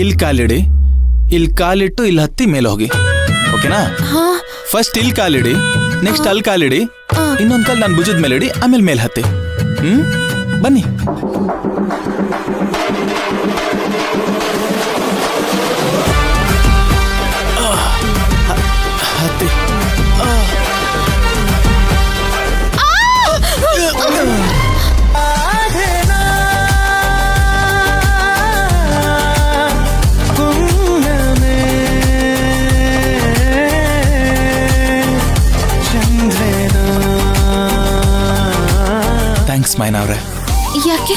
ಇಲ್ಲಿ ಕಾಲಿಡಿ, ಇಲ್ಲಿ ಕಾಲಿಟ್ಟು ಇಲ್ಲಿ ಹತ್ತಿ ಮೇಲೆ ಹೋಗಿ, ಓಕೆನಾ? ಫಸ್ಟ್ ಇಲ್ಲಿ ಕಾಲಿಡಿ, ನೆಕ್ಸ್ಟ್ ಅಲ್ಲಿ ಕಾಲಿಡಿ, ಇನ್ನೊಂದ್ ಕಾಲ್ ನಾನು ಭುಜದ ಮೇಲೆ ಇಡಿ, ಆಮೇಲೆ ಮೇಲೆ ಹತ್ತಿ. ಬನ್ನಿ. ಹತ್ತಿ. ಥ್ಯಾಂಕ್ಸ್ ಮೈನಾ ಅವ್ರೆ. ಯಾಕೆ?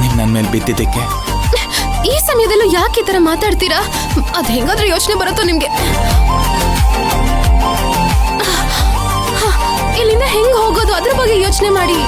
ನೀವು ನನ್ನ ಮೇಲೆ ಬಿದ್ದಿದ್ದಕ್ಕೆ. ಈ ಸಮಯದಲ್ಲೂ ಯಾಕೆ ಈ ತರ ಮಾತಾಡ್ತೀರಾ? ಅದ್ ಹೆಂಗಾದ್ರೂ ಯೋಚನೆ ಬರುತ್ತೋ ನಿಮ್ಗೆ? ಇಲ್ಲಿಂದ ಹೆಂಗ್ ಹೋಗೋದು ಅದ್ರ ಬಗ್ಗೆ ಯೋಚನೆ ಮಾಡಿ.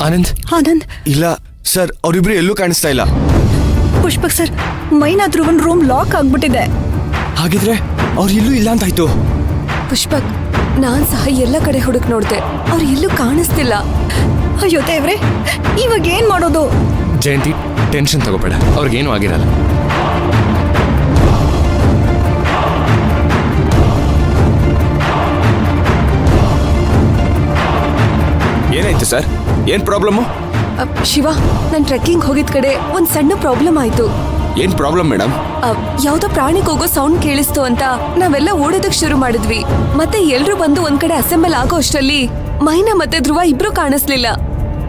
ಆನಂದ್ ಆನಂದ್ ಇಲ್ಲ ಸರ್, ಅವರಿಬ್ರು ಎಲ್ಲೂ ಕಾಣಿಸ್ತಾ ಇಲ್ಲ. ಪುಷ್ಪಕ್ ಸರ್, ಮೈನಾ ಧ್ರುವನ್ ರೂಮ್ ಲಾಕ್ ಆಗ್ಬಿಟ್ಟಿದೆ. ಹಾಗಿದ್ರೆ ಅವ್ರು ಎಲ್ಲೂ ಇಲ್ಲ ಅಂತಾಯ್ತು. ಪುಷ್ಪಕ್, ನಾನ್ ಸಹ ಎಲ್ಲ ಕಡೆ ಹುಡುಕ್ ನೋಡ್ದೆ, ಅವ್ರು ಎಲ್ಲೂ ಕಾಣಿಸ್ತಿಲ್ಲ. ಅಯ್ಯೋ ದೇವ್ರೆ, ಇವಾಗ ಏನ್ ಮಾಡೋದು? ಜಯಂತಿ, ಟೆನ್ಷನ್ ತಗೋಬೇಡ, ಅವ್ರಿಗೇನು ಆಗಿರಲ್ಲ. ಏನಾಯ್ತು ಸರ್? ಏನ್ ಪ್ರಾಬ್ಲಮ್? ಶಿವ, ನಾನ್ ಟ್ರೆಕ್ಕಿಂಗ್ ಹೋಗಿದ್ ಕಡೆ ಒಂದ್ ಸಣ್ಣ ಪ್ರಾಬ್ಲಮ್ ಆಯ್ತು. ಏನ್ ಪ್ರಾಬ್ಲಮ್ ಮೇಡಮ್? ಯಾವ್ದೋ ಪ್ರಾಣಿಗೆ ಹೋಗೋ ಸೌಂಡ್ ಕೇಳಿಸ್ತು ಅಂತ ನಾವೆಲ್ಲ ಓಡೋದಕ್ ಶುರು ಮಾಡಿದ್ವಿ. ಮತ್ತೆ ಎಲ್ರು ಬಂದು ಒಂದ್ ಕಡೆ ಅಸೆಂಬಲ್ ಆಗೋ ಅಷ್ಟರಲ್ಲಿ ಮೈನಾ ಮತ್ತೆ ಧ್ರುವ ಇಬ್ರು ಕಾಣಿಸ್ಲಿಲ್ಲ.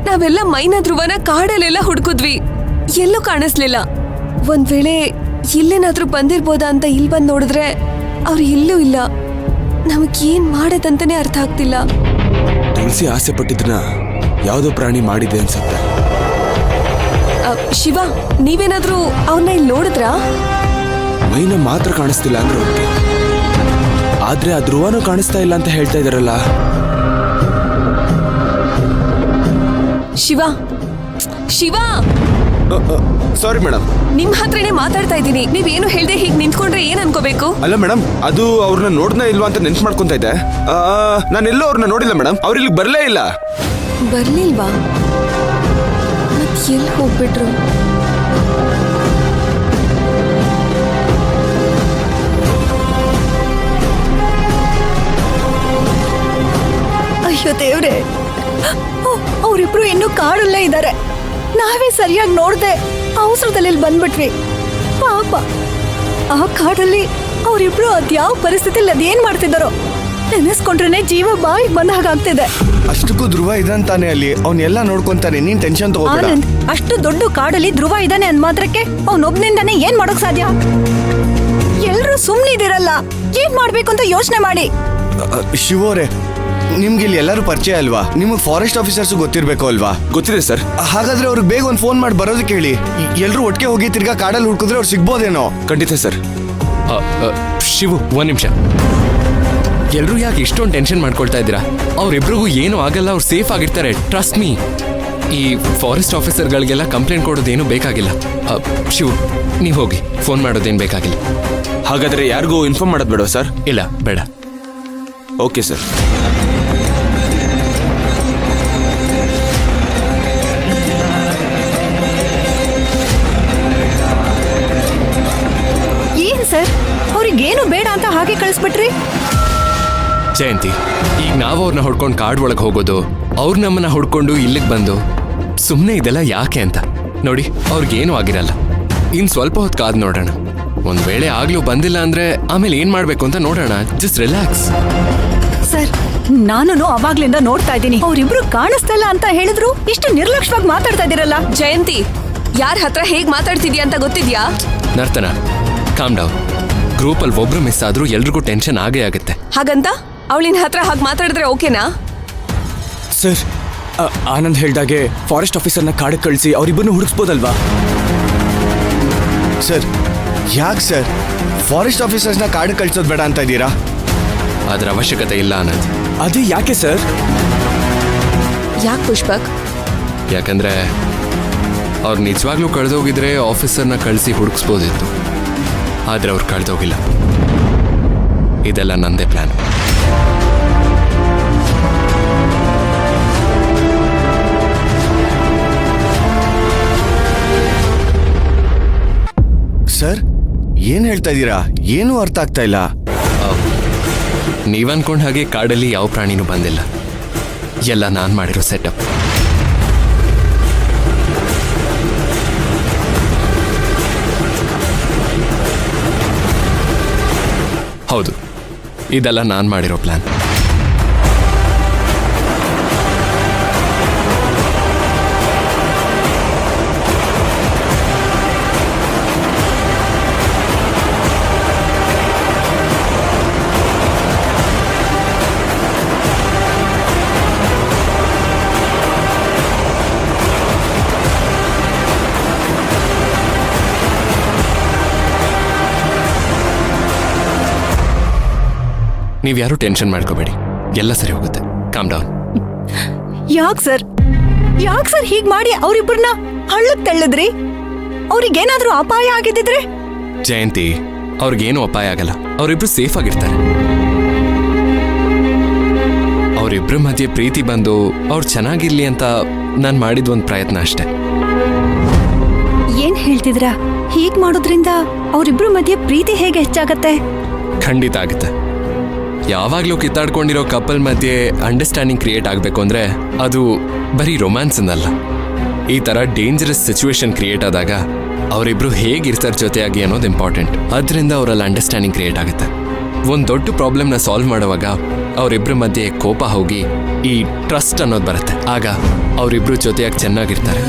ನಾವೆಲ್ಲ ಮೈನಾ ಧ್ರುವನ ಕಾಡಲ್ಲೆಲ್ಲ ಹುಡ್ಕುದ್ವಿ, ಎಲ್ಲೂ ಕಾಣಿಸ್ಲಿಲ್ಲ. ಒಂದ್ ವೇಳೆ ಇಲ್ಲೇನಾದ್ರೂ ಬಂದಿರ್ಬೋದಾ ಅಂತ ಇಲ್ಲಿ ಬಂದ್ ನೋಡಿದ್ರೆ ಅವ್ರು ಇಲ್ಲೂ ಇಲ್ಲ. ನಮಗ್ ಏನ್ ಮಾಡೋದಂತಾನೆ ಅರ್ಥ ಆಗ್ತಿಲ್ಲ. ತುಳಸಿ ಆಸೆ ಪಟ್ಟಿದ್ನ ಯಾವ್ದೋ ಪ್ರಾಣಿ ಮಾಡಿದೆ ಅನ್ಸುತ್ತೆ. ಶಿವ, ನೀವೇನಾದ್ರೂ ಅವನ್ನ ಇಲ್ಲಿ ನೋಡಿದ್ರಾ? ಮೈನ ಮಾತ್ರ ಕಾಣಿಸ್ತಿಲ್ಲ ಅಂದ್ರೆ ಓಕೆ, ಆದ್ರೆ ಆ ಧ್ರುವನೂ ಕಾಣಿಸ್ತಾ ಇಲ್ಲ ಅಂತ ಹೇಳ್ತಾ ಇದಾರಲ್ಲ. ಶಿವ, ಶಿವ, ಸಾರಿ ಮೇಡಮ್, ನಿಮ್ ಹತ್ರನೇ ಮಾತಾಡ್ತಾ ಇದ್ದೀನಿ. ನೀವೇನು ಹೇಳ್ದೆ ಹೀಗೆ ನಿಂತ್ಕೊಂಡ್ರೆ ಏನ್ ಅನ್ಕೋಬೇಕು? ಅಲ್ಲ ಮೇಡಮ್, ಅದು ಅವ್ರನ್ನ ನೋಡ್ನ ಇಲ್ವಾ ಅಂತ ನೆನ್ಸ್ ಮಾಡ್ಕೊಂತ ಇದ್ದೆ. ನಾನೆಲ್ಲೋ ಅವ್ರನ್ನ ನೋಡಿಲ್ಲ ಮೇಡಮ್, ಅವ್ರು ಇಲ್ಲಿಗೆ ಬರ್ಲೇ ಇಲ್ಲ. ಬರ್ಲಿಲ್ವಾ? ಮತ್ ಎಲ್ಲಿ ಹೋಗ್ಬಿಟ್ರು? ಅಯ್ಯೋ ದೇವ್ರೆ, ಅವರಿಬ್ರು ಇನ್ನೂ ಕಾಡಲ್ಲೇ ಇದ್ದಾರೆ. ನಾವೇ ಸರಿಯಾಗಿ ನೋಡ್ದೆ ಅವಸರದಲ್ಲಿ ಬಂದ್ಬಿಟ್ವಿ. ಪಾಪ, ಆ ಕಾಡಲ್ಲಿ ಅವರಿಬ್ರು ಅದ್ಯಾವ ಪರಿಸ್ಥಿತಿಯಲ್ಲಿ ಅದೇನ್ ಮಾಡ್ತಿದ್ದಾರೋ ನೆನೆಸ್ಕೊಂಡ್ರೆ ಜೀವ ಬಾಯಿ ಬಂದ ಹಾಗಾಗ್ತಿದೆ. ಅಷ್ಟಕ್ಕೂ ಧ್ರುವ ಇದಂತಾನೆ ಅಲ್ಲಿ, ಅವನ್ನೆಲ್ಲ ನೋಡ್ಕೊಂತಾನೆ, ನೀನ್ ಟೆನ್ಷನ್ ತಗೋಬೇಡ. ಆನಂದ್, ಅಷ್ಟು ದೊಡ್ಡ ಕಾಡಲ್ಲಿ ಧ್ರುವ ಇದ್ದಾನೆ ಅಂದ್ ಮಾತ್ರಕ್ಕೆ ಅವನೊಬ್ನಿಂದಾನೆ ಏನ್ ಮಾಡೋಕ್ ಸಾಧ್ಯ? ಎಲ್ರು ಸುಮ್ನಿದಿರಲ್ಲ, ಏನ್ ಮಾಡ್ಬೇಕು ಅಂತ ಯೋಚನೆ ಮಾಡಿ. ಶಿವೋರೆ, ನಿಮ್ಗೆ ಇಲ್ಲಿ ಎಲ್ಲರೂ ಪರಿಚಯ ಅಲ್ವಾ? ನಿಮಗೆ ಫಾರೆಸ್ಟ್ ಆಫೀಸರ್ಸ್ ಗೊತ್ತಿರ್ಬೇಕು ಅಲ್ವಾ? ಗೊತ್ತಿದೆ ಸರ್. ಹಾಗಾದ್ರೆ ಅವ್ರಿಗೆ ಬೇಗ ಒಂದು ಫೋನ್ ಮಾಡಿ ಬರೋದಕ್ಕೆ ಹೇಳಿ. ಎಲ್ರು ಒಟ್ಟಿಗೆ ಹೋಗಿ ತಿರ್ಗಾ ಕಾಡಲ್ಲಿ ಹುಡ್ಕಿದ್ರೆ ಅವ್ರು ಸಿಗ್ಬೋದೇನೋ. ಖಂಡಿತ ಸರ್. ಶಿವು, ಒಂದ್ ನಿಮಿಷ. ಎಲ್ರು ಯಾಕೆ ಇಷ್ಟೊಂದು ಟೆನ್ಷನ್ ಮಾಡ್ಕೊಳ್ತಾ ಇದ್ದೀರಾ? ಅವ್ರಿಬ್ರಿಗೂ ಏನೂ ಆಗಲ್ಲ, ಅವ್ರು ಸೇಫ್ ಆಗಿರ್ತಾರೆ, ಟ್ರಸ್ಟ್ ಮೀ. ಈ ಫಾರೆಸ್ಟ್ ಆಫೀಸರ್ಗಳಿಗೆಲ್ಲ ಕಂಪ್ಲೇಂಟ್ ಕೊಡೋದೇನು ಬೇಕಾಗಿಲ್ಲ. ಶಿವು, ನೀವು ಹೋಗಿ, ಫೋನ್ ಮಾಡೋದೇನು ಬೇಕಾಗಿಲ್ಲ. ಹಾಗಾದ್ರೆ ಯಾರಿಗೂ ಇನ್ಫಾರ್ಮ್ ಮಾಡೋದು ಬೇಡ ಸರ್? ಇಲ್ಲ, ಬೇಡ. Okay sir. ಹಾಗೆ ಕಳಿಸ್ಬಿಟ್ರಿ? ಜಯಂತಿ, ಈಗ ನಾವು ಅವ್ರನ್ನ ಹುಡ್ಕೊಂಡು ಕಾಡ್ ಒಳಗೆ ಹೋಗೋದು, ಅವ್ರು ನಮ್ಮನ್ನ ಹುಡ್ಕೊಂಡು ಇಲ್ಲಿಗೆ ಬಂದು ಸುಮ್ಮನೆ ಇದೆಲ್ಲ ಯಾಕೆ ಅಂತ ನೋಡಿ. ಅವ್ರಿಗೇನು ಆಗಿರಲ್ಲ. ಇನ್ ಸ್ವಲ್ಪ ಹೊತ್ತು ಕಾದ್ ನೋಡೋಣ. ಒಂದ್ ವೇಳೆ ಆಗ್ಲೂ ಬಂದಿಲ್ಲ ಅಂದ್ರೆ ಆಮೇಲೆ ಏನ್ ಮಾಡ್ಬೇಕು ಅಂತ ನೋಡೋಣ. Just relax. ಸರ್, ನಾನು ಅವಾಗ್ಲಿಂದ ನೋಡ್ತಾ ಇದ್ದೀನಿ, ಅವ್ರಿಬ್ರು ಕಾಣಿಸ್ತಲ್ಲ ಅಂತ ಹೇಳಿದ್ರು ಇಷ್ಟು ನಿರ್ಲಕ್ಷ್ಯವಾಗಿ ಮಾತಾಡ್ತಾ ಇದೀರಲ್ಲ. ಜಯಂತಿ, ಯಾರ ಹತ್ರ ಹೇಗ್ ಮಾತಾಡ್ತಿದ್ಯಾ ಅಂತ ಗೊತ್ತಿದ್ಯಾ? ನರ್ತನ, ಕಾಮ್ ಡೌನ್. ಗ್ರೂಪಲ್ಲಿ ಒಬ್ರು ಮಿಸ್ ಆದ್ರೂ ಎಲ್ರಿಗೂ ಟೆನ್ಷನ್ ಆಗೇ ಆಗುತ್ತೆ. ಹಾಗಂತ ಅವಳಿನ ಹತ್ರ ಹಾಗೆ ಮಾತಾಡಿದ್ರೆ ಓಕೆನಾ? ಸರ್, ಆನಂದ್ ಹೇಳ್ದಾಗೆ ಫಾರೆಸ್ಟ್ ಆಫೀಸರ್ನ ಕಾಡಕ್ಕೆ ಕಳಿಸಿ ಅವರಿಬ್ಬರನ್ನು ಹುಡುಕ್ಸ್ಬೋದಲ್ವಾ? ಸರ್, ಯಾಕೆ ಸರ್ ಫಾರೆಸ್ಟ್ ಆಫೀಸರ್ಸ್ನ ಕಾಡಿಗೆ ಕಳ್ಸೋದು ಬೇಡ ಅಂತ ಇದ್ದೀರಾ? ಅದರ ಅವಶ್ಯಕತೆ ಇಲ್ಲ ಆನಂದ್. ಅದೇ ಯಾಕೆ ಸರ್? ಯಾಕೆ ಪುಷ್ಪಕ್? ಯಾಕಂದ್ರೆ ಅವ್ರು ನಿಜವಾಗ್ಲೂ ಕಳೆದೋಗಿದ್ರೆ ಆಫೀಸರ್ನ ಕಳಿಸಿ ಹುಡುಕ್ಸ್ಬೋದಿತ್ತು. ಆದ್ರೆ ಅವ್ರು ಕಳೆದೋಗಿಲ್ಲ. ಇದೆಲ್ಲ ನಂದೇ ಪ್ಲಾನ್. ಸರ್, ಏನ್ ಹೇಳ್ತಾ ಇದ್ದೀರಾ? ಏನೂ ಅರ್ಥ ಆಗ್ತಾ ಇಲ್ಲ. ನೀವನ್ಕೊಂಡ ಹಾಗೆ ಕಾಡಲ್ಲಿ ಯಾವ ಪ್ರಾಣಿನೂ ಬಂದಿಲ್ಲ. ಎಲ್ಲ ನಾನು ಮಾಡಿರೋ ಸೆಟಪ್. ಹೌದು, ಇದೆಲ್ಲ ನಾನು ಮಾಡಿರೋ ಪ್ಲಾನ್. ನೀವ್ಯಾರು ಟೆನ್ಷನ್ ಮಾಡ್ಕೋಬೇಡಿ, ಎಲ್ಲ ಸರಿ ಹೋಗುತ್ತೆ. Calm down. ಯಾಕೆ ಸರ್ ಹೀಗ್ ಮಾಡಿ ಅವ್ರಿಬ್ಬರನ್ನ ಹಳ್ಳಕ್ ತಳ್ಳಿದ್ರಿ? ಅವ್ರಿಗೇನಾದ್ರೂ ಅಪಾಯ ಆಗಿದ್ದಿದ್ರೆ? ಜಯಂತಿ, ಅವ್ರಿಗೇನು ಅಪಾಯ ಆಗಲ್ಲ. ಅವರಿಬ್ರು ಸೇಫ್ ಆಗಿರ್ತಾರೆ. ಅವರಿಬ್ರ ಮಧ್ಯೆ ಪ್ರೀತಿ ಬಂದು ಅವ್ರು ಚೆನ್ನಾಗಿರ್ಲಿ ಅಂತ ನಾನು ಮಾಡಿದ ಒಂದು ಪ್ರಯತ್ನ ಅಷ್ಟೆ. ಏನ್ ಹೇಳ್ತಿದ್ರಾ? ಹೀಗ್ ಮಾಡೋದ್ರಿಂದ ಅವ್ರಿಬ್ರು ಮಧ್ಯೆ ಪ್ರೀತಿ ಹೇಗೆ ಹೆಚ್ಚಾಗತ್ತೆ? ಖಂಡಿತ ಆಗುತ್ತೆ. ಯಾವಾಗ್ಲೂ ಕಿತ್ತಾಡ್ಕೊಂಡಿರೋ ಕಪಲ್ ಮಧ್ಯೆ ಅಂಡರ್ಸ್ಟ್ಯಾಂಡಿಂಗ್ ಕ್ರಿಯೇಟ್ ಆಗಬೇಕು ಅಂದ್ರೆ ಅದು ಬರೀ ರೊಮ್ಯಾನ್ಸ್ ಅನ್ನಲ್ಲ. ಈ ತರ ಡೇಂಜರಸ್ ಸಿಚುವೇಶನ್ ಕ್ರಿಯೇಟ್ ಆದಾಗ ಅವರಿಬ್ರು ಹೇಗಿರ್ತಾರೆ ಜೊತೆಯಾಗಿ ಅನ್ನೋದು ಇಂಪಾರ್ಟೆಂಟ್. ಅದರಿಂದ ಅವರಲ್ಲಿ ಅಂಡರ್ಸ್ಟ್ಯಾಂಡಿಂಗ್ ಕ್ರಿಯೇಟ್ ಆಗುತ್ತೆ. ಒಂದು ದೊಡ್ಡ ಪ್ರಾಬ್ಲಮ್ನ ಸಾಲ್ವ್ ಮಾಡುವಾಗ ಅವರಿಬ್ರ ಮಧ್ಯೆ ಕೋಪ ಹೋಗಿ ಈ ಟ್ರಸ್ಟ್ ಅನ್ನೋದು ಬರುತ್ತೆ. ಆಗ ಅವರಿಬ್ರು ಜೊತೆಯಾಗಿ ಚೆನ್ನಾಗಿರ್ತಾರೆ.